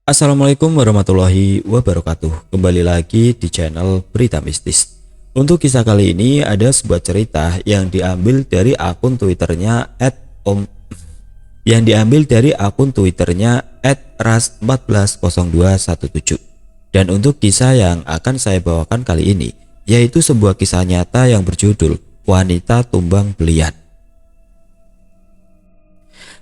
Assalamualaikum warahmatullahi wabarakatuh. Kembali lagi di channel Berita Mistis. Untuk kisah kali ini ada sebuah cerita yang diambil dari akun Twitternya @ras140217. Dan untuk kisah yang akan saya bawakan kali ini yaitu sebuah kisah nyata yang berjudul Wanita Tumbang Belian.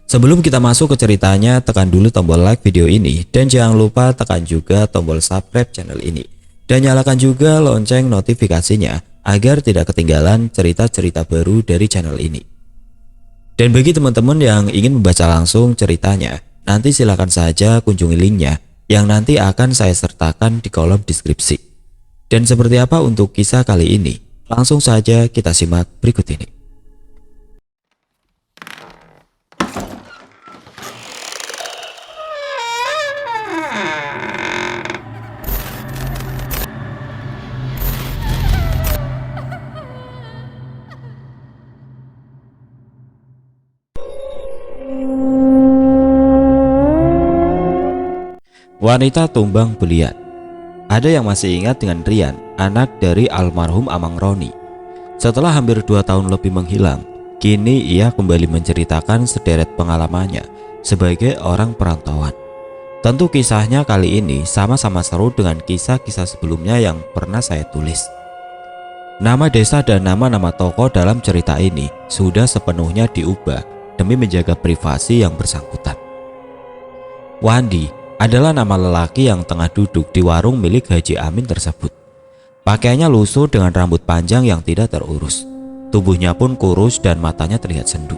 Sebelum kita masuk ke ceritanya, tekan dulu tombol like video ini dan jangan lupa tekan juga tombol subscribe channel ini dan nyalakan juga lonceng notifikasinya agar tidak ketinggalan cerita-cerita baru dari channel ini. Dan bagi teman-teman yang ingin membaca langsung ceritanya, nanti silakan saja kunjungi linknya yang nanti akan saya sertakan di kolom deskripsi. Dan seperti apa untuk kisah kali ini? Langsung saja kita simak berikut ini. Wanita Tumbang Belian. Ada yang masih ingat dengan Rian, anak dari almarhum Amang Roni. Setelah hampir 2 tahun lebih menghilang, kini ia kembali menceritakan sederet pengalamannya sebagai orang perantauan. Tentu kisahnya kali ini sama-sama seru dengan kisah-kisah sebelumnya yang pernah saya tulis. Nama desa dan nama-nama tokoh dalam cerita ini sudah sepenuhnya diubah demi menjaga privasi yang bersangkutan. Wandi adalah nama lelaki yang tengah duduk di warung milik Haji Amin tersebut. Pakaiannya lusuh dengan rambut panjang yang tidak terurus. Tubuhnya pun kurus dan matanya terlihat sendu.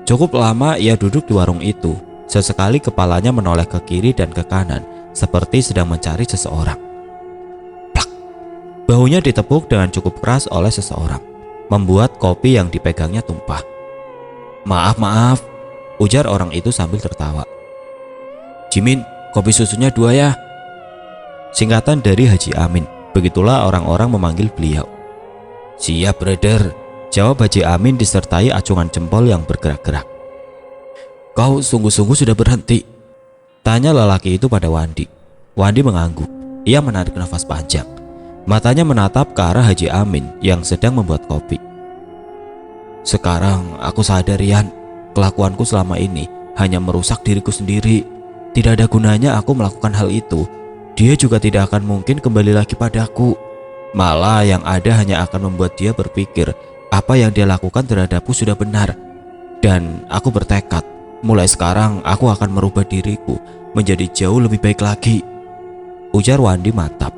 Cukup lama ia duduk di warung itu. Sesekali kepalanya menoleh ke kiri dan ke kanan seperti sedang mencari seseorang. Plak! Bahunya ditepuk dengan cukup keras oleh seseorang, membuat kopi yang dipegangnya tumpah. Maaf, ujar orang itu sambil tertawa. Jimin, kopi susunya 2 ya. Singkatan dari Haji Amin. Begitulah orang-orang memanggil beliau. Siap brother, jawab Haji Amin disertai acungan jempol yang bergerak-gerak. Kau sungguh-sungguh sudah berhenti? Tanya lelaki itu pada Wandi. Wandi mengangguk. Ia menarik nafas panjang. Matanya menatap ke arah Haji Amin yang sedang membuat kopi. Sekarang aku sadar, Rian, kelakuanku selama ini hanya merusak diriku sendiri. Tidak ada gunanya aku melakukan hal itu. Dia juga tidak akan mungkin kembali lagi padaku. Malah yang ada hanya akan membuat dia berpikir apa yang dia lakukan terhadapku sudah benar. Dan aku bertekad, mulai sekarang aku akan merubah diriku menjadi jauh lebih baik lagi, ujar Wandi mantap.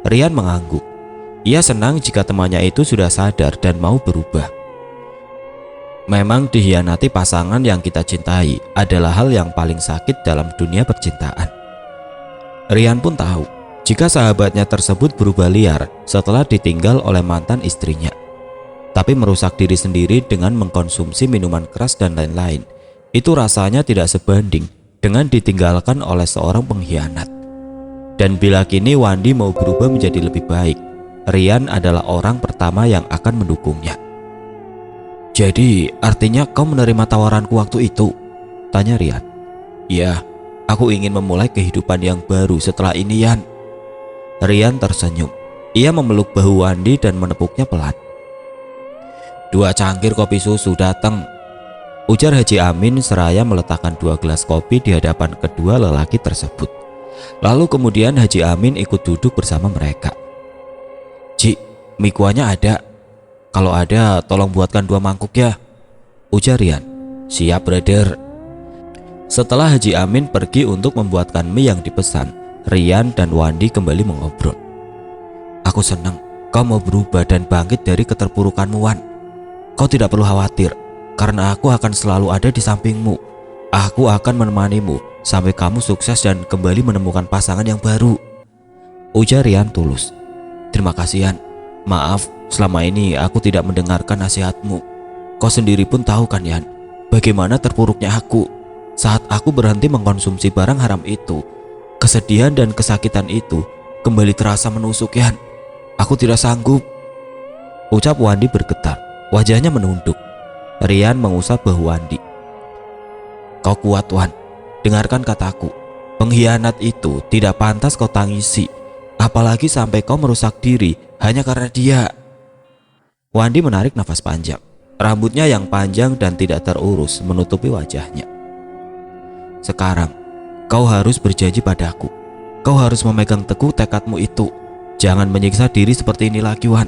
Rian mengangguk. Ia senang jika temannya itu sudah sadar dan mau berubah. Memang dikhianati pasangan yang kita cintai adalah hal yang paling sakit dalam dunia percintaan. Rian pun tahu jika sahabatnya tersebut berubah liar setelah ditinggal oleh mantan istrinya. Tapi merusak diri sendiri dengan mengkonsumsi minuman keras dan lain-lain, itu rasanya tidak sebanding dengan ditinggalkan oleh seorang pengkhianat. Dan bila kini Wandi mau berubah menjadi lebih baik, Rian adalah orang pertama yang akan mendukungnya. Jadi artinya kau menerima tawaranku waktu itu? Tanya Rian. Ya, aku ingin memulai kehidupan yang baru setelah ini, Yan. Rian tersenyum. Ia memeluk bahu Wandi dan menepuknya pelan. 2 cangkir kopi susu datang, ujar Haji Amin seraya meletakkan 2 gelas kopi di hadapan kedua lelaki tersebut. Lalu kemudian Haji Amin ikut duduk bersama mereka. Ji, mie kuahnya ada. Kalau ada, tolong buatkan 2 mangkuk ya, ujar Rian. Siap brother. Setelah Haji Amin pergi untuk membuatkan mie yang dipesan, Rian dan Wandi kembali mengobrol. Aku senang kau mau berubah dan bangkit dari keterpurukanmu, Wan. Kau tidak perlu khawatir, karena aku akan selalu ada di sampingmu. Aku akan menemanimu sampai kamu sukses dan kembali menemukan pasangan yang baru, ujar Rian tulus. Terima kasih, Yan. Maaf, selama ini aku tidak mendengarkan nasihatmu. Kau sendiri pun tahu kan, Yan, bagaimana terpuruknya aku saat aku berhenti mengkonsumsi barang haram itu. Kesedihan dan kesakitan itu kembali terasa menusuk, Yan. Aku tidak sanggup, ucap Wandi bergetar. Wajahnya menunduk. Rian mengusap bahu Wandi. Kau kuat, Wan. Dengarkan kataku. Pengkhianat itu tidak pantas kau tangisi, apalagi sampai kau merusak diri hanya karena dia. Wandi menarik nafas panjang. Rambutnya yang panjang dan tidak terurus menutupi wajahnya. Sekarang, kau harus berjanji padaku. Kau harus memegang teguh tekadmu itu. Jangan menyiksa diri seperti ini lagi, Wan.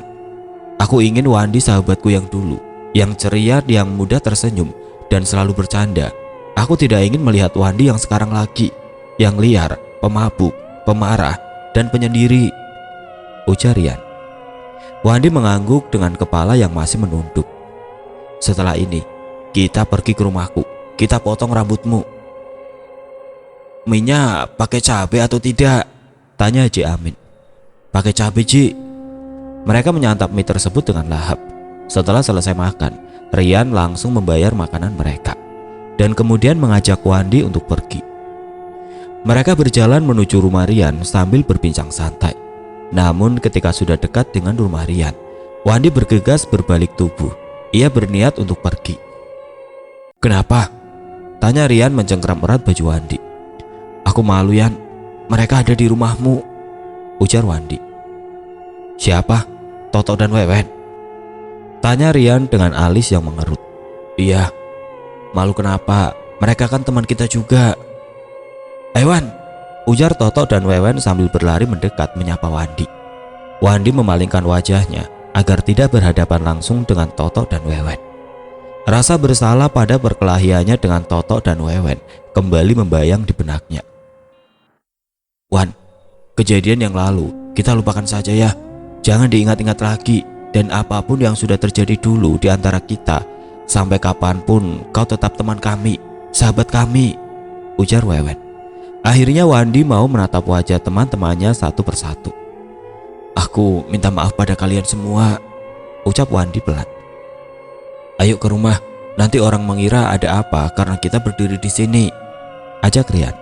Aku ingin Wandi sahabatku yang dulu, yang ceria, yang mudah tersenyum, dan selalu bercanda. Aku tidak ingin melihat Wandi yang sekarang lagi, yang liar, pemabuk, pemarah, dan penyendiri, ujar Rian. Wandi mengangguk dengan kepala yang masih menunduk. Setelah ini, kita pergi ke rumahku. Kita potong rambutmu. Minyak pakai cabai atau tidak? Tanya Haji Amin. Pakai cabai, Ji. Mereka menyantap mie tersebut dengan lahap. Setelah selesai makan, Rian langsung membayar makanan mereka dan kemudian mengajak Wandi untuk pergi. Mereka berjalan menuju rumah Rian sambil berbincang santai. Namun ketika sudah dekat dengan rumah Rian, Wandi bergegas berbalik tubuh. Ia berniat untuk pergi. Kenapa? Tanya Rian mencengkram erat baju Wandi. Aku malu, Yan. Mereka ada di rumahmu, ujar Wandi. Siapa? Toto dan Wewen? Tanya Rian dengan alis yang mengerut. Iya. Malu kenapa? Mereka kan teman kita juga. Wan, ujar Toto dan Wewen sambil berlari mendekat menyapa Wandi. Wandi memalingkan wajahnya agar tidak berhadapan langsung dengan Toto dan Wewen. Rasa bersalah pada perkelahiannya dengan Toto dan Wewen kembali membayang di benaknya. Wan, kejadian yang lalu kita lupakan saja ya. Jangan diingat-ingat lagi, dan apapun yang sudah terjadi dulu di antara kita, sampai kapanpun kau tetap teman kami, sahabat kami, ujar Wewen. Akhirnya Wandi mau menatap wajah teman-temannya satu persatu. Aku minta maaf pada kalian semua, ucap Wandi pelan. Ayo ke rumah, nanti orang mengira ada apa karena kita berdiri di sini, ajak Rian.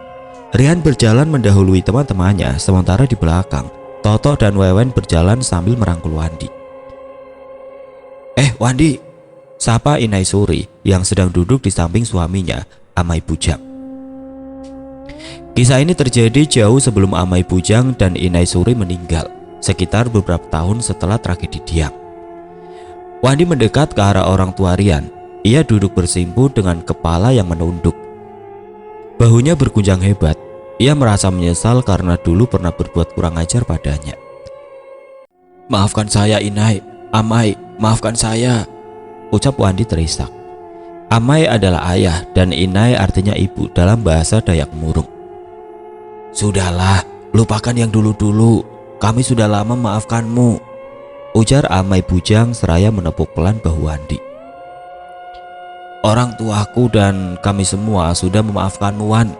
Rian berjalan mendahului teman-temannya, sementara di belakang Toto dan Wewen berjalan sambil merangkul Wandi. Wandi, sapa Inai Suri yang sedang duduk di samping suaminya, Amai Bujang. Kisah ini terjadi jauh sebelum Amai Bujang dan Inai Suri meninggal, sekitar beberapa tahun setelah tragedi Diang. Wandi mendekat ke arah orang tua Rian. Ia duduk bersimpu dengan kepala yang menunduk. Bahunya bergunjang hebat. Ia merasa menyesal karena dulu pernah berbuat kurang ajar padanya. Maafkan saya, Inai, Amai, maafkan saya, ucap Wandi terisak. Amai adalah ayah dan Inai artinya ibu dalam bahasa Dayak Murung. Sudahlah, lupakan yang dulu-dulu. Kami sudah lama memaafkanmu, ujar Amai Bujang seraya menepuk pelan bahu Wandi. Orang tuaku dan kami semua sudah memaafkanmu, Wan.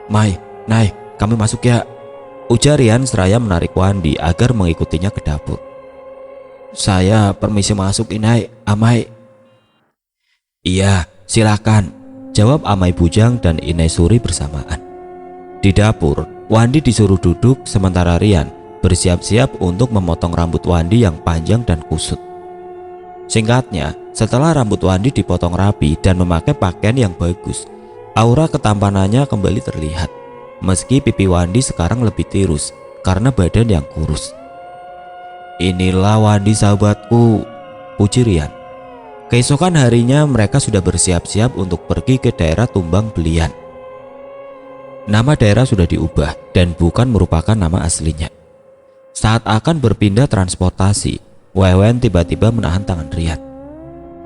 Mai, Nai, kami masuk ya, ujar Rian seraya menarik Wandi agar mengikutinya ke dapur. Saya permisi masuk, Inai, Amai. Iya, silakan, jawab Amai Bujang dan Inai Suri bersamaan. Di dapur, Wandi disuruh duduk sementara Rian bersiap-siap untuk memotong rambut Wandi yang panjang dan kusut. Singkatnya, setelah rambut Wandi dipotong rapi dan memakai pakaian yang bagus, aura ketampanannya kembali terlihat. Meski pipi Wandi sekarang lebih tirus karena badan yang kurus. Inilah Wandi sahabatku, puji Rian. Keesokan harinya mereka sudah bersiap-siap untuk pergi ke daerah Tumbang Belian. Nama daerah sudah diubah dan bukan merupakan nama aslinya. Saat akan berpindah transportasi, Wewen tiba-tiba menahan tangan Rian.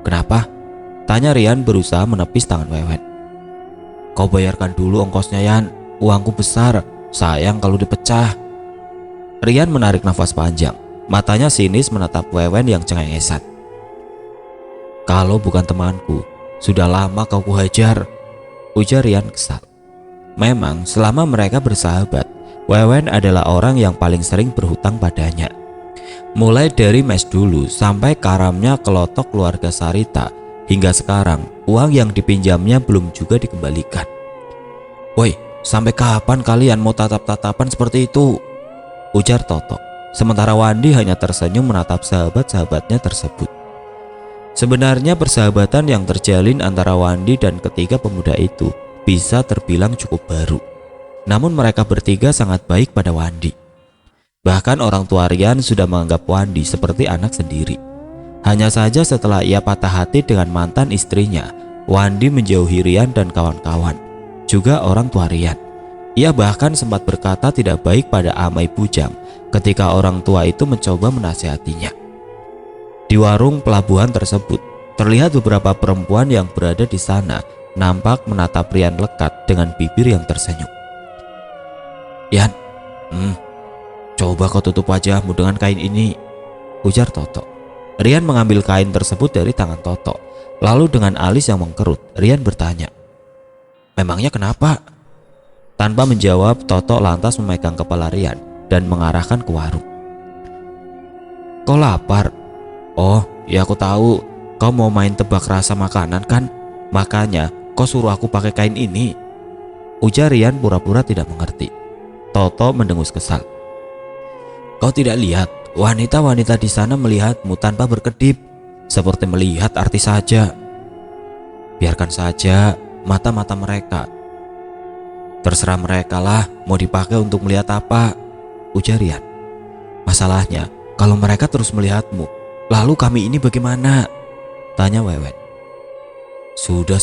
Kenapa? Tanya Rian berusaha menepis tangan Wewen. Kau bayarkan dulu ongkosnya, Yan. Uangku besar, sayang kalau dipecah. Rian menarik nafas panjang. Matanya sinis menatap Wewen yang cengengesan. Kalau bukan temanku, sudah lama kau kuhajar, ujar Rian kesal. Memang selama mereka bersahabat, Wewen adalah orang yang paling sering berhutang padanya. Mulai dari mes dulu sampai karamnya kelotok keluarga Sarita, hingga sekarang uang yang dipinjamnya belum juga dikembalikan. Woi, sampai kapan kalian mau tatap-tatapan seperti itu? Ujar Toto. Sementara Wandi hanya tersenyum menatap sahabat-sahabatnya tersebut. Sebenarnya persahabatan yang terjalin antara Wandi dan ketiga pemuda itu bisa terbilang cukup baru. Namun mereka bertiga sangat baik pada Wandi. Bahkan orang tua Rian sudah menganggap Wandi seperti anak sendiri. Hanya saja setelah ia patah hati dengan mantan istrinya, Wandi menjauhi Rian dan kawan-kawan, juga orang tua Rian. Ia bahkan sempat berkata tidak baik pada Amai Bujang ketika orang tua itu mencoba menasihatinya. Di warung pelabuhan tersebut, terlihat beberapa perempuan yang berada di sana nampak menatap Rian lekat dengan bibir yang tersenyum. "Yan, coba kau tutup wajahmu dengan kain ini," ujar Toto. Rian mengambil kain tersebut dari tangan Toto. Lalu dengan alis yang mengkerut, Rian bertanya, "Memangnya kenapa?" Tanpa menjawab, Toto lantas memegang kepala Rian dan mengarahkan ke warung. "Kau lapar? Oh, ya aku tahu. Kau mau main tebak rasa makanan kan? Makanya kau suruh aku pakai kain ini," ujar Rian pura-pura tidak mengerti. Toto mendengus kesal. "Kau tidak lihat wanita-wanita di sana melihatmu tanpa berkedip, seperti melihat artis saja." "Biarkan saja mata-mata mereka. Terserah mereka lah mau dipakai untuk melihat apa," ujar Rian. "Masalahnya kalau mereka terus melihatmu, lalu kami ini bagaimana?" tanya Wewen. Sudah,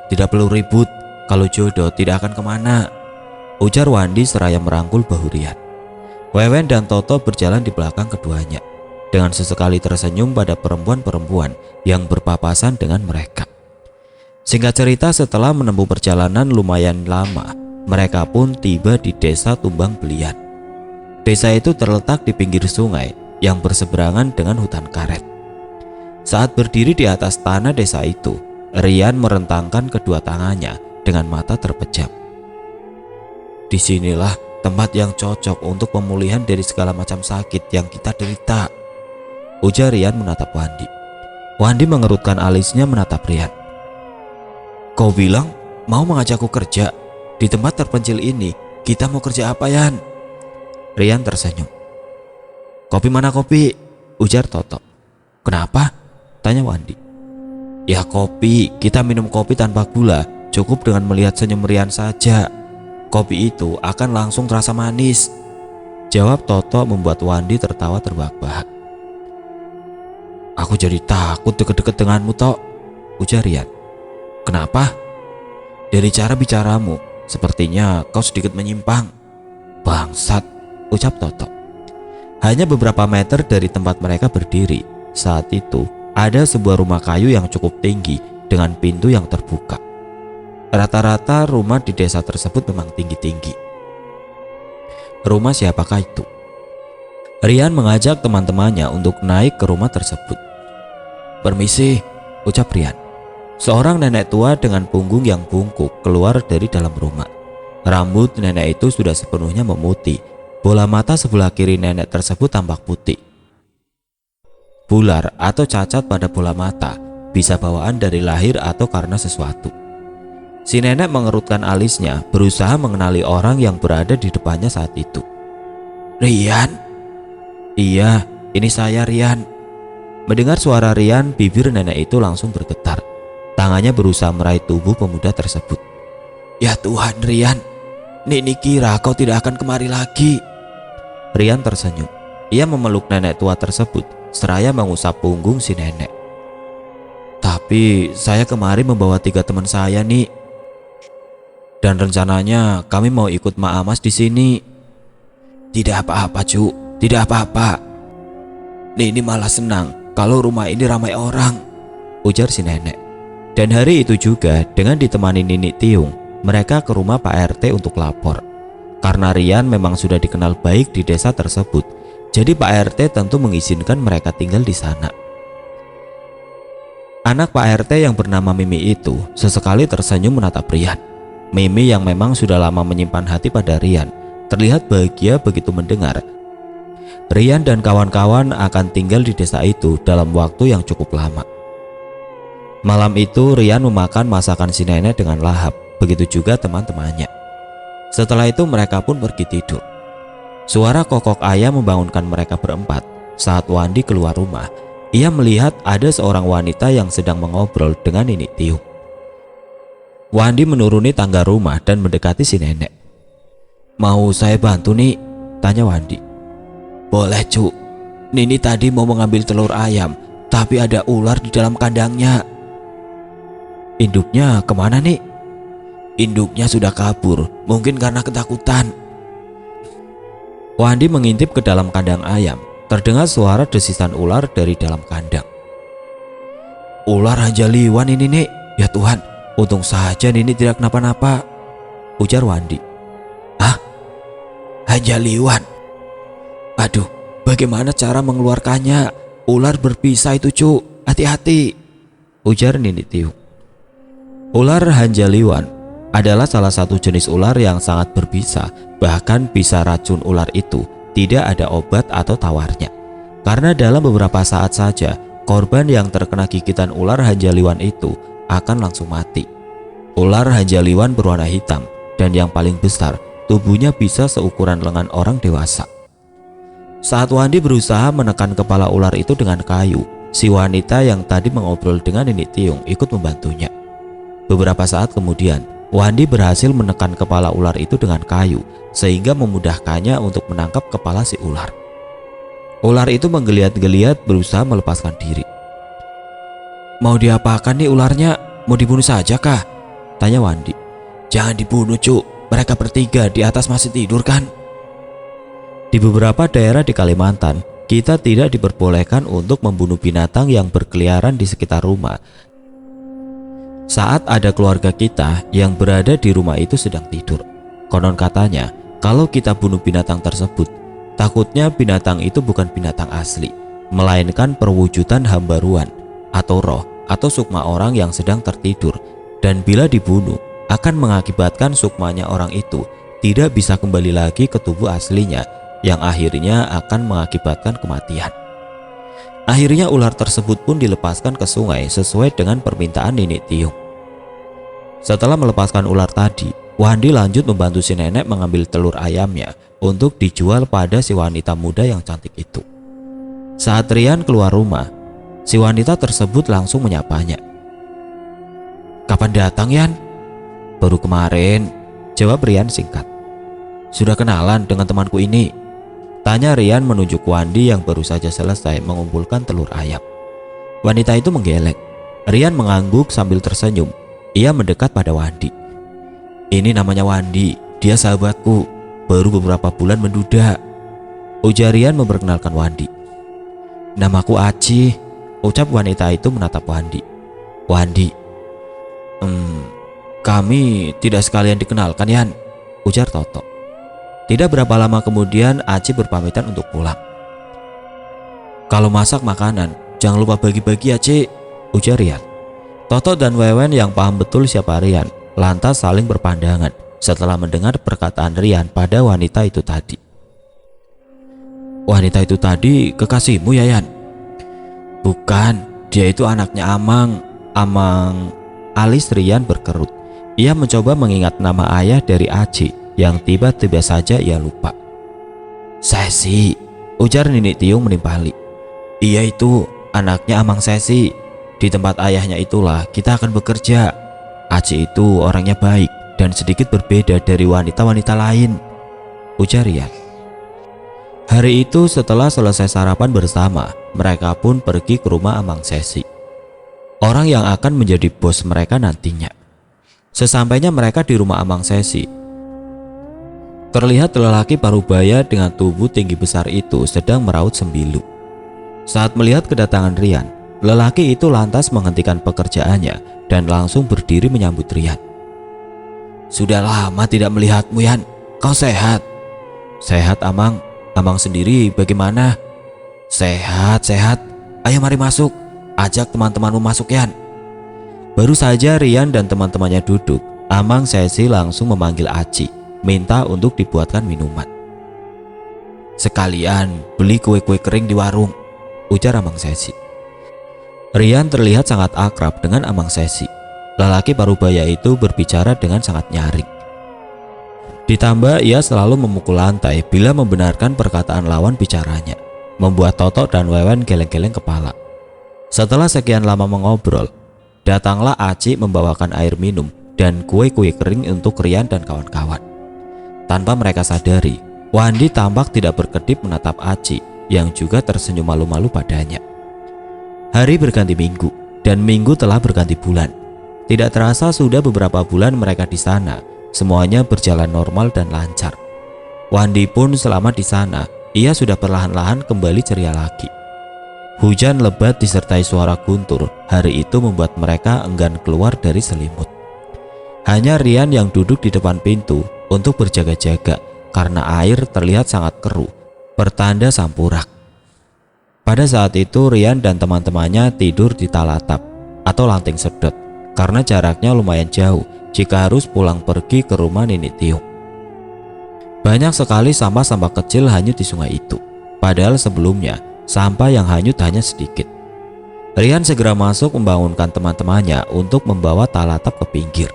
tidak perlu ribut. Kalau jodoh tidak akan kemana," ujar Wandi seraya merangkul bahu Rian. Wewen dan Toto berjalan di belakang keduanya, dengan sesekali tersenyum pada perempuan-perempuan yang berpapasan dengan mereka. Singkat cerita, setelah menempuh perjalanan lumayan lama, mereka pun tiba di desa Tumbang Belian. Desa itu terletak di pinggir sungai yang berseberangan dengan hutan karet. Saat berdiri di atas tanah desa itu, Rian merentangkan kedua tangannya dengan mata terpejam. "Disinilah tempat yang cocok untuk pemulihan dari segala macam sakit yang kita derita," ujar Rian menatap Wandi. Wandi mengerutkan alisnya menatap Rian. "Kau bilang mau mengajakku kerja? Di tempat terpencil ini kita mau kerja apa, Yan?" Rian tersenyum. "Kopi mana kopi?" ujar Toto. "Kenapa?" tanya Wandi. "Ya kopi, kita minum kopi tanpa gula. Cukup dengan melihat senyum Rian saja. Kopi itu akan langsung terasa manis," jawab Toto membuat Wandi tertawa terbahak-bahak. "Aku jadi takut deket-deket denganmu, Tok," ujar Rian. "Kenapa?" "Dari cara bicaramu, sepertinya kau sedikit menyimpang." "Bangsat," ucap Toto. Hanya beberapa meter dari tempat mereka berdiri, saat itu ada sebuah rumah kayu yang cukup tinggi dengan pintu yang terbuka. Rata-rata rumah di desa tersebut memang tinggi-tinggi. Rumah siapakah itu? Rian mengajak teman-temannya untuk naik ke rumah tersebut. "Permisi," ucap Rian. Seorang nenek tua dengan punggung yang bungkuk keluar dari dalam rumah. Rambut nenek itu sudah sepenuhnya memutih. Bola mata sebelah kiri nenek tersebut tampak putih. Bular atau cacat pada bola mata bisa bawaan dari lahir atau karena sesuatu. Si nenek mengerutkan alisnya, berusaha mengenali orang yang berada di depannya saat itu. "Rian?" "Iya, ini saya, Rian." Mendengar suara Rian, bibir nenek itu langsung bergetar. Tangannya berusaha meraih tubuh pemuda tersebut. "Ya Tuhan, Rian, Nini kira kau tidak akan kemari lagi." Rian tersenyum. Ia memeluk nenek tua tersebut seraya mengusap punggung si nenek. "Tapi saya kemari membawa 3 teman saya nih. Dan rencananya kami mau ikut Ma Amas di sini." "Tidak apa-apa, Cu, tidak apa-apa. Nini malah senang kalau rumah ini ramai orang," ujar si nenek. Dan hari itu juga, dengan ditemani Nini Tiung, mereka ke rumah Pak RT untuk lapor. Karena Rian memang sudah dikenal baik di desa tersebut, jadi Pak RT tentu mengizinkan mereka tinggal di sana. Anak Pak RT yang bernama Mimi itu sesekali tersenyum menatap Rian. Mimi yang memang sudah lama menyimpan hati pada Rian, terlihat bahagia begitu mendengar Rian dan kawan-kawan akan tinggal di desa itu dalam waktu yang cukup lama. Malam itu Rian memakan masakan si nenek dengan lahap, begitu juga teman-temannya. Setelah itu mereka pun pergi tidur. Suara kokok ayam membangunkan mereka berempat. Saat Wandi keluar rumah, ia melihat ada seorang wanita yang sedang mengobrol dengan Nini Tiung. Wandi menuruni tangga rumah dan mendekati si nenek. Mau saya bantu nih? Tanya Wandi. Boleh Cuk, Nini tadi mau mengambil telur ayam, tapi ada ular di dalam kandangnya. Induknya kemana nih? Induknya sudah kabur, mungkin karena ketakutan. Wandi mengintip ke dalam kandang ayam. Terdengar suara desisan ular dari dalam kandang. Ular Hanjaliwan ini nih. Ya Tuhan, untung saja Nini tidak kenapa-napa, ujar Wandi. Hah? Hanjaliwan? Aduh, bagaimana cara mengeluarkannya? Ular berpisah itu Cuk, hati-hati, ujar Nini Tiung. Ular Hanjaliwan adalah salah satu jenis ular yang sangat berbisa. Bahkan bisa racun ular itu tidak ada obat atau tawarnya. Karena dalam beberapa saat saja korban yang terkena gigitan ular Hanjaliwan itu akan langsung mati. Ular Hanjaliwan berwarna hitam dan yang paling besar, tubuhnya bisa seukuran lengan orang dewasa. Saat Wandi berusaha menekan kepala ular itu dengan kayu, si wanita yang tadi mengobrol dengan Nini Tiung ikut membantunya. Beberapa saat kemudian, Wandi berhasil menekan kepala ular itu dengan kayu sehingga memudahkannya untuk menangkap kepala si ular. Ular itu menggeliat-geliat berusaha melepaskan diri. Mau diapakan nih ularnya? Mau dibunuh saja kah? Tanya Wandi. Jangan dibunuh Cuk, mereka bertiga di atas masih tidur kan? Di beberapa daerah di Kalimantan, kita tidak diperbolehkan untuk membunuh binatang yang berkeliaran di sekitar rumah. Saat ada keluarga kita yang berada di rumah itu sedang tidur, konon katanya kalau kita bunuh binatang tersebut, takutnya binatang itu bukan binatang asli, melainkan perwujudan hamba-ruan atau roh atau sukma orang yang sedang tertidur, dan bila dibunuh akan mengakibatkan sukmanya orang itu tidak bisa kembali lagi ke tubuh aslinya, yang akhirnya akan mengakibatkan kematian. Akhirnya ular tersebut pun dilepaskan ke sungai sesuai dengan permintaan Nini Tiung. Setelah melepaskan ular tadi, Wandi lanjut membantu si nenek mengambil telur ayamnya untuk dijual pada si wanita muda yang cantik itu. Saat Rian keluar rumah, si wanita tersebut langsung menyapanya. Kapan datang Yan? Baru kemarin, jawab Rian singkat. Sudah kenalan dengan temanku ini? Tanya Rian menunjuk Wandi yang baru saja selesai mengumpulkan telur ayam. Wanita itu menggeleng. Rian mengangguk sambil tersenyum. Ia mendekat pada Wandi. Ini namanya Wandi, dia sahabatku, baru beberapa bulan menduda, ujar Rian memperkenalkan Wandi. Namaku Aci, ucap wanita itu menatap Wandi. Wandi, kami tidak sekalian dikenalkan Yan, ujar Toto. Tidak berapa lama kemudian Aci berpamitan untuk pulang. Kalau masak makanan, jangan lupa bagi-bagi ya Ci, ujar Rian. Toto dan Wewen yang paham betul siapa Rian lantas saling berpandangan setelah mendengar perkataan Rian pada wanita itu tadi. Wanita itu tadi kekasihmu ya Yan? Bukan, dia itu anaknya Amang. Alis Rian berkerut. Ia mencoba mengingat nama ayah dari Aci yang tiba-tiba saja ia lupa. Sesi, ujar Nini Tiung menimpali. Iya itu anaknya Amang Sesi. Di tempat ayahnya itulah kita akan bekerja. Aci itu orangnya baik dan sedikit berbeda dari wanita-wanita lain, ujar Rian. Hari itu setelah selesai sarapan bersama, mereka pun pergi ke rumah Amang Sesi, orang yang akan menjadi bos mereka nantinya. Sesampainya mereka di rumah Amang Sesi, terlihat lelaki parubaya dengan tubuh tinggi besar itu sedang meraut sembilu. Saat melihat kedatangan Rian, lelaki itu lantas menghentikan pekerjaannya dan langsung berdiri menyambut Rian. Sudah lama tidak melihatmu Yan, kau sehat? Sehat Amang, Amang sendiri bagaimana? Sehat, ayo mari masuk, ajak teman-temanmu masuk Yan. Baru saja Rian dan teman-temannya duduk, Amang Sesi langsung memanggil Aci, minta untuk dibuatkan minuman. Sekalian beli kue-kue kering di warung, ujar Amang Sesi. Rian terlihat sangat akrab dengan Amang Sesi. Lelaki parubaya itu berbicara dengan sangat nyaring. Ditambah ia selalu memukul lantai bila membenarkan perkataan lawan bicaranya, membuat Toto dan Wewen geleng-geleng kepala. Setelah sekian lama mengobrol, datanglah Aci membawakan air minum dan kue-kue kering untuk Rian dan kawan-kawan. Tanpa mereka sadari, Wandi tampak tidak berkedip menatap Aci yang juga tersenyum malu-malu padanya. Hari berganti minggu dan minggu telah berganti bulan. Tidak terasa sudah beberapa bulan mereka di sana. Semuanya berjalan normal dan lancar. Wandi pun selama di sana, ia sudah perlahan-lahan kembali ceria lagi. Hujan lebat disertai suara guntur hari itu membuat mereka enggan keluar dari selimut. Hanya Rian yang duduk di depan pintu untuk berjaga-jaga karena air terlihat sangat keruh, pertanda sampurak. Pada saat itu Rian dan teman-temannya tidur di talatap atau lanting sedot karena jaraknya lumayan jauh jika harus pulang pergi ke rumah Nenek Tiung. Banyak sekali sampah-sampah kecil hanyut di sungai itu, padahal sebelumnya sampah yang hanyut hanya sedikit. Rian segera masuk membangunkan teman-temannya untuk membawa talatap ke pinggir.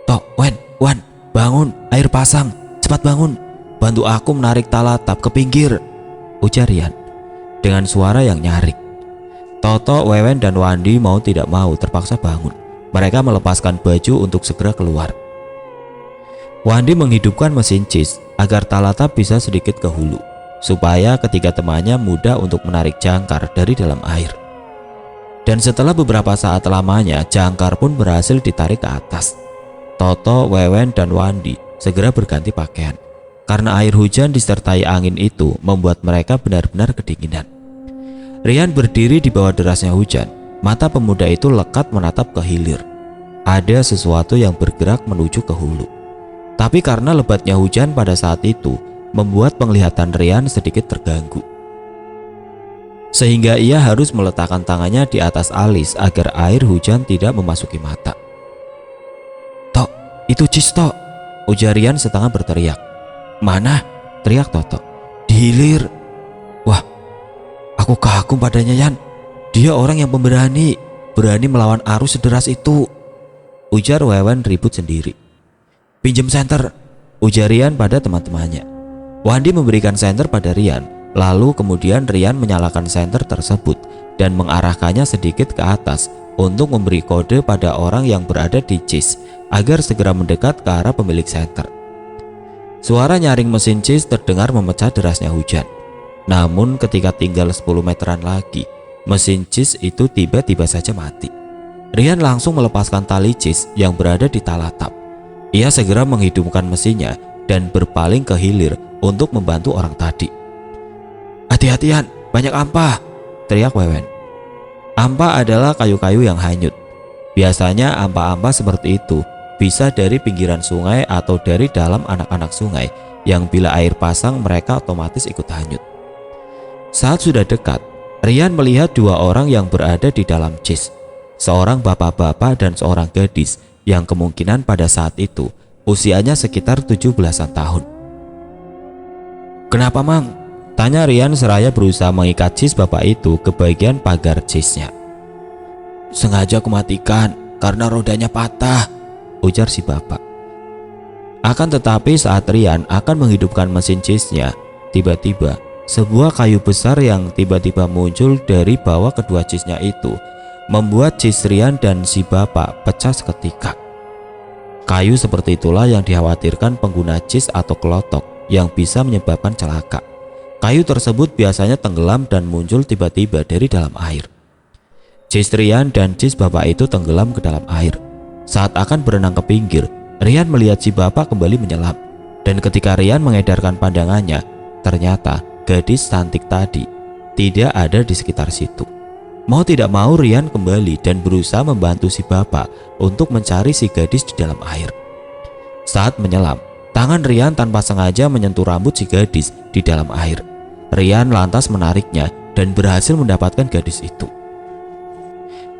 "Tok, Wan, bangun, air pasang, cepat bangun, bantu aku menarik talatap ke pinggir," ujar Rian dengan suara yang nyaring. Toto, Wewen, dan Wandi mau tidak mau terpaksa bangun. Mereka melepaskan baju untuk segera keluar. Wandi menghidupkan mesin cis agar talatap bisa sedikit ke hulu, supaya ketiga temannya mudah untuk menarik jangkar dari dalam air. Dan setelah beberapa saat lamanya, jangkar pun berhasil ditarik ke atas. Toto, Wewen, dan Wandi segera berganti pakaian, karena air hujan disertai angin itu membuat mereka benar-benar kedinginan. Rian berdiri di bawah derasnya hujan. Mata pemuda itu lekat menatap ke hilir. Ada sesuatu yang bergerak menuju ke hulu. Tapi karena lebatnya hujan pada saat itu membuat penglihatan Rian sedikit terganggu, sehingga ia harus meletakkan tangannya di atas alis agar air hujan tidak memasuki mata. "Tok, itu Cis, Tok," ujar Rian setengah berteriak. "Mana?" teriak Toto. "Di hilir." "Wah, aku kagum padanya, Yan. Dia orang yang pemberani, berani melawan arus sederas itu," ujar Wewen ribut sendiri. "Pinjem senter," ujar Rian pada teman-temannya. Wandi memberikan senter pada Rian, lalu kemudian Rian menyalakan senter tersebut dan mengarahkannya sedikit ke atas untuk memberi kode pada orang yang berada di Cis agar segera mendekat ke arah pemilik senter. Suara nyaring mesin Cis terdengar memecah derasnya hujan. Namun ketika tinggal 10 meteran lagi, mesin Cis itu tiba-tiba saja mati. Rian langsung melepaskan tali Cis yang berada di talatap. Ia segera menghidupkan mesinnya dan berpaling ke hilir untuk membantu orang tadi. "Hati-hatian, banyak ampah," teriak Wewen. Ampah adalah kayu-kayu yang hanyut. Biasanya ampah-ampah seperti itu bisa dari pinggiran sungai atau dari dalam anak-anak sungai yang bila air pasang mereka otomatis ikut hanyut. Saat sudah dekat, Rian melihat dua orang yang berada di dalam Cis. Seorang bapak-bapak dan seorang gadis yang kemungkinan pada saat itu usianya sekitar 17-an tahun. "Kenapa, Mang?" tanya Rian seraya berusaha mengikat Cis bapak itu ke bagian pagar Cisnya. "Sengaja kumatikan karena rodanya patah," ujar si bapak. Akan tetapi saat Rian akan menghidupkan mesin Cisnya, tiba-tiba sebuah kayu besar yang tiba-tiba muncul dari bawah kedua Cisnya itu membuat Cis Rian dan si bapak pecah seketika. Kayu seperti itulah yang dikhawatirkan pengguna Cis atau kelotok yang bisa menyebabkan celaka. Kayu tersebut biasanya tenggelam dan muncul tiba-tiba dari dalam air. Cis Rian dan Cis bapak itu tenggelam ke dalam air. Saat akan berenang ke pinggir, Rian melihat si bapak kembali menyelam. Dan ketika Rian mengedarkan pandangannya, ternyata gadis cantik tadi tidak ada di sekitar situ. Mau tidak mau Rian kembali dan berusaha membantu si bapak untuk mencari si gadis di dalam air. Saat menyelam, tangan Rian tanpa sengaja menyentuh rambut si gadis di dalam air. Rian lantas menariknya dan berhasil mendapatkan gadis itu.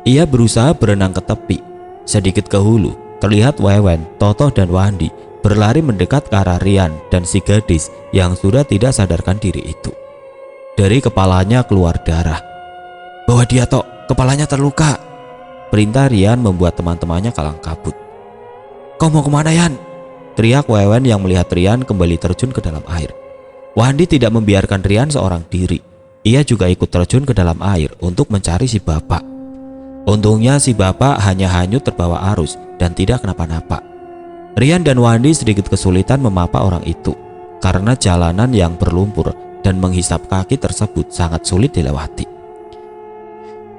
Ia berusaha berenang ke tepi. Sedikit ke hulu, terlihat Wewen, Toto, dan Wandi berlari mendekat ke arah Rian dan si gadis yang sudah tidak sadarkan diri itu. Dari kepalanya keluar darah. "Bawa dia, Tok, kepalanya terluka," perintah Rian membuat teman-temannya kalang kabut. "Kau mau kemana, Yan?" teriak Wewen yang melihat Rian kembali terjun ke dalam air. Wandi tidak membiarkan Rian seorang diri. Ia juga ikut terjun ke dalam air untuk mencari si bapak. Untungnya si bapak hanya hanyut terbawa arus dan tidak kenapa-napa. Rian dan Wandi sedikit kesulitan memapa orang itu karena jalanan yang berlumpur dan menghisap kaki tersebut sangat sulit dilewati.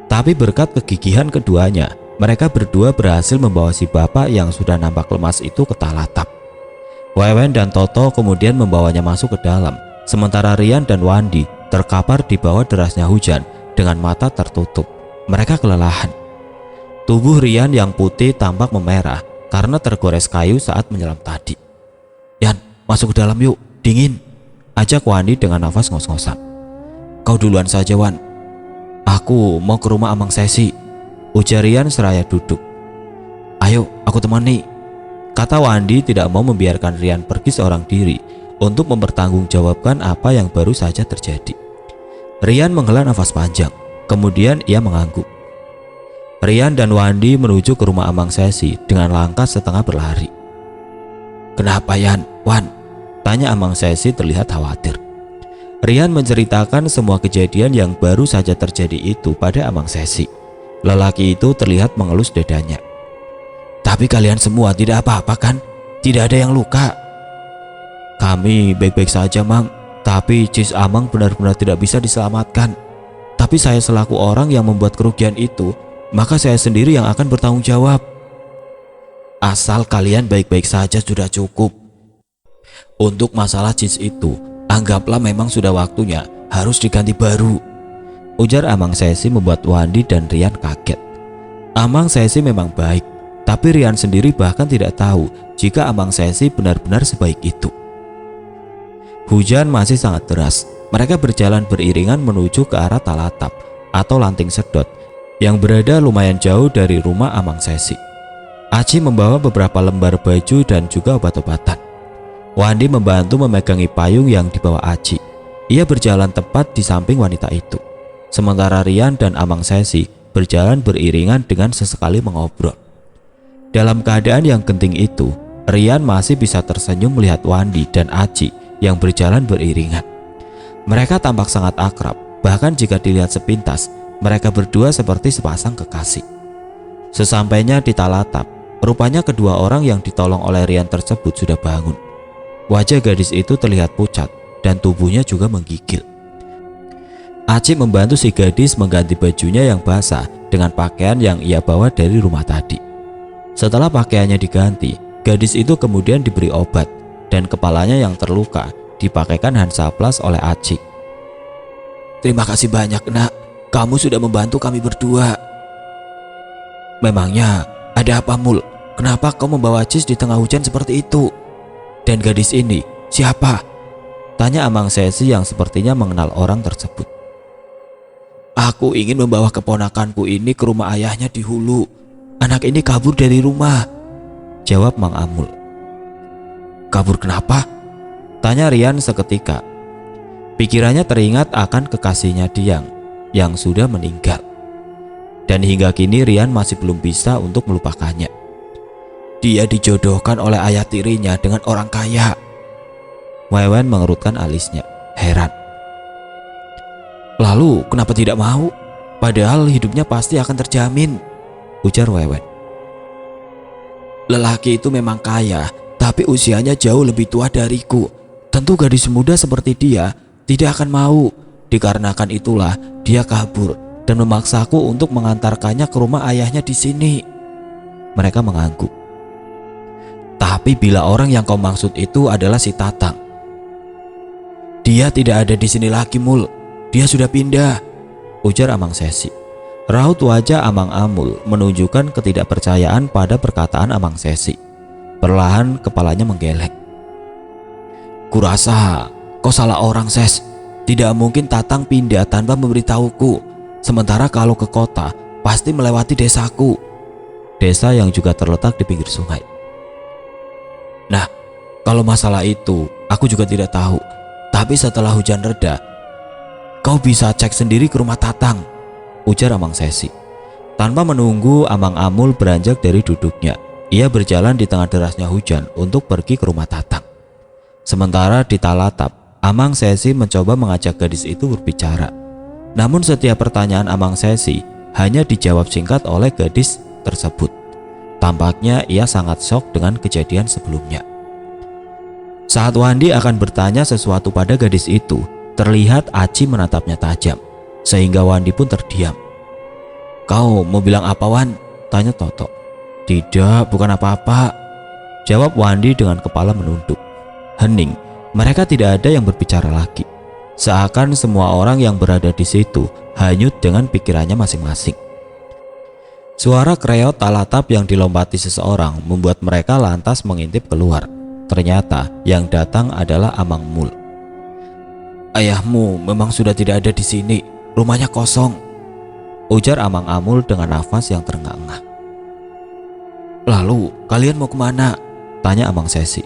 Tapi berkat kegigihan keduanya, mereka berdua berhasil membawa si bapak yang sudah nampak lemas itu ke talatap. Wewen dan Toto kemudian membawanya masuk ke dalam, sementara Rian dan Wandi terkapar di bawah derasnya hujan dengan mata tertutup. Mereka kelelahan. Tubuh Rian yang putih tampak memerah karena tergores kayu saat menyelam tadi. "Yan, masuk ke dalam yuk, dingin," ajak Wandi dengan nafas ngos-ngosan. "Kau duluan saja, Wan. Aku mau ke rumah Amang Sesi," ujar Rian seraya duduk. "Ayo, aku temani," kata Wandi tidak mau membiarkan Rian pergi seorang diri untuk mempertanggungjawabkan apa yang baru saja terjadi. Rian menghela nafas panjang, kemudian ia mengangguk. Rian dan Wandi menuju ke rumah Amang Sesi dengan langkah setengah berlari. "Kenapa Yan, Wan?" tanya Amang Sesi terlihat khawatir. Rian menceritakan semua kejadian yang baru saja terjadi itu pada Amang Sesi. Lelaki itu terlihat mengelus dadanya. "Tapi kalian semua tidak apa-apa kan? Tidak ada yang luka?" "Kami baik-baik saja, Mang. Tapi Cis Amang benar-benar tidak bisa diselamatkan. Tapi saya selaku orang yang membuat kerugian itu, maka saya sendiri yang akan bertanggung jawab." "Asal kalian baik-baik saja sudah cukup. Untuk masalah Cis itu, anggaplah memang sudah waktunya harus diganti baru," ujar Amang Sesi membuat Wandi dan Rian kaget. Amang Sesi memang baik, tapi Rian sendiri bahkan tidak tahu jika Amang Sesi benar-benar sebaik itu. Hujan masih sangat deras. Mereka berjalan beriringan menuju ke arah talatap atau lanting sedot yang berada lumayan jauh dari rumah Amang Sesi. Aci membawa beberapa lembar baju dan juga obat-obatan. Wandi membantu memegangi payung yang dibawa Aci. Ia berjalan tepat di samping wanita itu. Sementara Rian dan Amang Sesi berjalan beriringan dengan sesekali mengobrol. Dalam keadaan yang genting itu, Rian masih bisa tersenyum melihat Wandi dan Aci yang berjalan beriringan. Mereka tampak sangat akrab, bahkan jika dilihat sepintas, mereka berdua seperti sepasang kekasih. Sesampainya di talatap, rupanya kedua orang yang ditolong oleh Rian tersebut sudah bangun. Wajah gadis itu terlihat pucat dan tubuhnya juga menggigil. Aci membantu si gadis mengganti bajunya yang basah dengan pakaian yang ia bawa dari rumah tadi. Setelah pakaiannya diganti, gadis itu kemudian diberi obat dan kepalanya yang terluka dipakaikan Hansaplas oleh Aci. "Terima kasih banyak, Nak. Kamu sudah membantu kami berdua." "Memangnya ada apa, Mul? Kenapa kau membawa Cis di tengah hujan seperti itu? Dan gadis ini siapa?" tanya Amang Sesi yang sepertinya mengenal orang tersebut. "Aku ingin membawa keponakanku ini ke rumah ayahnya di Hulu. Anak ini kabur dari rumah," jawab Mang Amul. "Kabur kenapa?" tanya Rian seketika. Pikirannya teringat akan kekasihnya Diang yang sudah meninggal. Dan hingga kini Rian masih belum bisa untuk melupakannya. "Dia dijodohkan oleh ayah tirinya dengan orang kaya." Wewen mengerutkan alisnya, heran. "Lalu kenapa tidak mau? Padahal hidupnya pasti akan terjamin," ujar Wewen. "Lelaki itu memang kaya, tapi usianya jauh lebih tua dariku. Tentu gadis muda seperti dia tidak akan mau. Dikarenakan itulah dia kabur dan memaksaku untuk mengantarkannya ke rumah ayahnya di sini." Mereka mengangguk. "Tapi bila orang yang kau maksud itu adalah si Tatang?" "Dia tidak ada di sini lagi, Mul. Dia sudah pindah," ujar Amang Sesi. Raut wajah Amang Amul menunjukkan ketidakpercayaan pada perkataan Amang Sesi. Perlahan kepalanya menggeleng. "Kurasa kau salah orang, Ses. Tidak mungkin Tatang pindah tanpa memberitahuku. Sementara kalau ke kota, pasti melewati desaku." Desa yang juga terletak di pinggir sungai. "Nah, kalau masalah itu, aku juga tidak tahu. Tapi setelah hujan reda, kau bisa cek sendiri ke rumah Tatang," ujar Amang Sesi. Tanpa menunggu Amang Amul beranjak dari duduknya, ia berjalan di tengah derasnya hujan untuk pergi ke rumah Tatang. Sementara di talatap, Amang Sesi mencoba mengajak gadis itu berbicara. Namun setiap pertanyaan Amang Sesi hanya dijawab singkat oleh gadis tersebut. Tampaknya ia sangat shock dengan kejadian sebelumnya. Saat Wandi akan bertanya sesuatu pada gadis itu, terlihat Aci menatapnya tajam, sehingga Wandi pun terdiam. "Kau mau bilang apa, Wan?" tanya Toto. "Tidak, bukan apa-apa," jawab Wandi dengan kepala menunduk. Hening, mereka tidak ada yang berbicara lagi. Seakan semua orang yang berada di situ hanyut dengan pikirannya masing-masing. Suara kreot talatap yang dilompati seseorang membuat mereka lantas mengintip keluar. Ternyata yang datang adalah Amang Mul. "Ayahmu memang sudah tidak ada di sini, rumahnya kosong," ujar Amang Amul dengan nafas yang terengah-engah. "Lalu kalian mau kemana?" tanya Amang Sesi.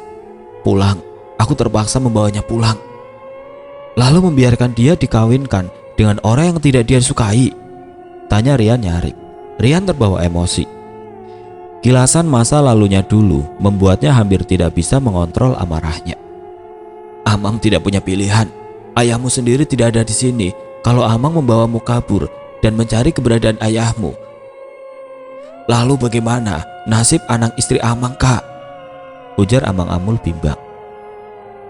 "Pulang, aku terpaksa membawanya pulang." "Lalu membiarkan dia dikawinkan dengan orang yang tidak dia sukai?" tanya Rian nyaring. Rian terbawa emosi. Kilasan masa lalunya dulu membuatnya hampir tidak bisa mengontrol amarahnya. "Amang tidak punya pilihan. Ayahmu sendiri tidak ada di sini. Kalau Amang membawamu kabur dan mencari keberadaan ayahmu, lalu bagaimana nasib anak istri Amang, Kak?" ujar Amang Amul bimbang.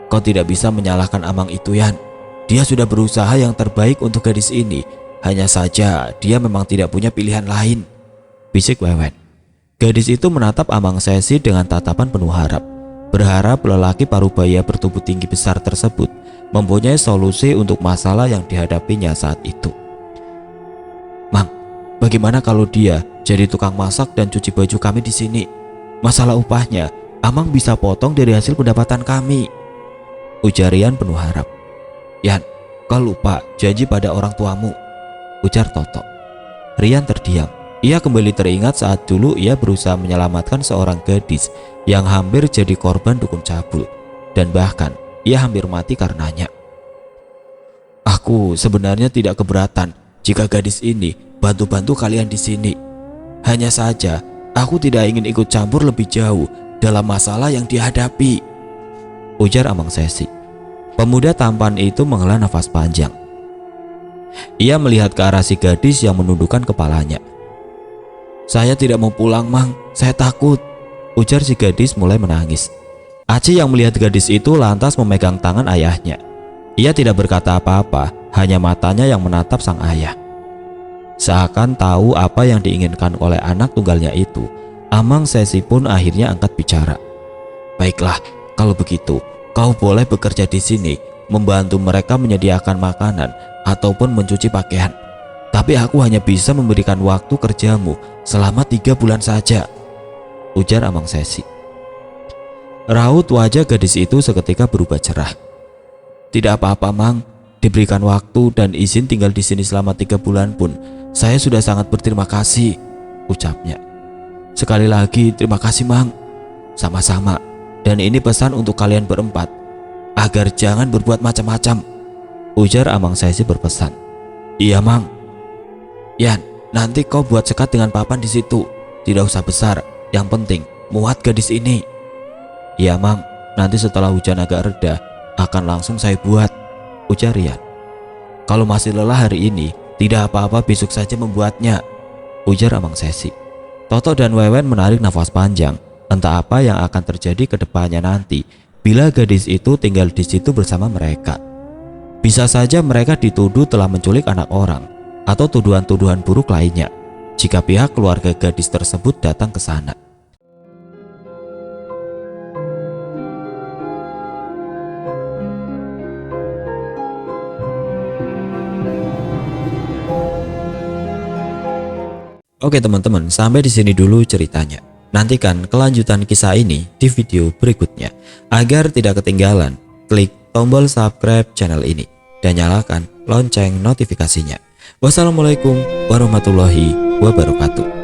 "Kau tidak bisa menyalahkan Amang itu, Yan. Dia sudah berusaha yang terbaik untuk gadis ini. Hanya saja dia memang tidak punya pilihan lain," bisik Wewen. Gadis itu menatap Amang Sesi dengan tatapan penuh harap, berharap lelaki parubaya bertubuh tinggi besar tersebut mempunyai solusi untuk masalah yang dihadapinya saat itu. "Mang, bagaimana kalau dia jadi tukang masak dan cuci baju kami di sini? Masalah upahnya, Amang bisa potong dari hasil pendapatan kami," ujar Rian penuh harap. "Yan, kau lupa janji pada orang tuamu," ujar Toto. Rian terdiam. Ia kembali teringat saat dulu ia berusaha menyelamatkan seorang gadis yang hampir jadi korban dukun cabul, dan bahkan ia hampir mati karenanya. "Aku sebenarnya tidak keberatan jika gadis ini bantu-bantu kalian di sini. Hanya saja aku tidak ingin ikut campur lebih jauh dalam masalah yang dihadapi," ujar Amang Sesi. Pemuda tampan itu menghela nafas panjang. Ia melihat ke arah si gadis yang menundukkan kepalanya. "Saya tidak mau pulang, Mang. Saya takut," ujar si gadis mulai menangis. Aci yang melihat gadis itu lantas memegang tangan ayahnya. Ia tidak berkata apa-apa, hanya matanya yang menatap sang ayah. Seakan tahu apa yang diinginkan oleh anak tunggalnya itu, Amang Sesi pun akhirnya angkat bicara. "Baiklah, kalau begitu, kau boleh bekerja di sini, membantu mereka menyediakan makanan ataupun mencuci pakaian. Tapi aku hanya bisa memberikan waktu kerjamu selama 3 bulan saja," ujar Amang Sesi. Raut wajah gadis itu seketika berubah cerah. "Tidak apa-apa, Mang. Diberikan waktu dan izin tinggal di sini selama 3 bulan pun, saya sudah sangat berterima kasih," ucapnya. "Sekali lagi terima kasih, Mang." "Sama-sama. Dan ini pesan untuk kalian berempat, agar jangan berbuat macam-macam," ujar Amang Sesi berpesan. "Iya, Mang." "Yan, nanti kau buat sekat dengan papan di situ. Tidak usah besar, yang penting muat gadis ini." "Iya, Mang. Nanti setelah hujan agak reda akan langsung saya buat," ujar Rian. "Kalau masih lelah hari ini, tidak apa-apa, besok saja membuatnya," ujar Amang Sesi. Toto dan Wewen menarik nafas panjang. Entah apa yang akan terjadi ke depannya nanti bila gadis itu tinggal di situ bersama mereka. Bisa saja mereka dituduh telah menculik anak orang atau tuduhan-tuduhan buruk lainnya jika pihak keluarga gadis tersebut datang ke sana. Oke teman-teman, sampai di sini dulu ceritanya. Nantikan kelanjutan kisah ini di video berikutnya. Agar tidak ketinggalan, klik tombol subscribe channel ini dan nyalakan lonceng notifikasinya. Wassalamualaikum warahmatullahi wabarakatuh.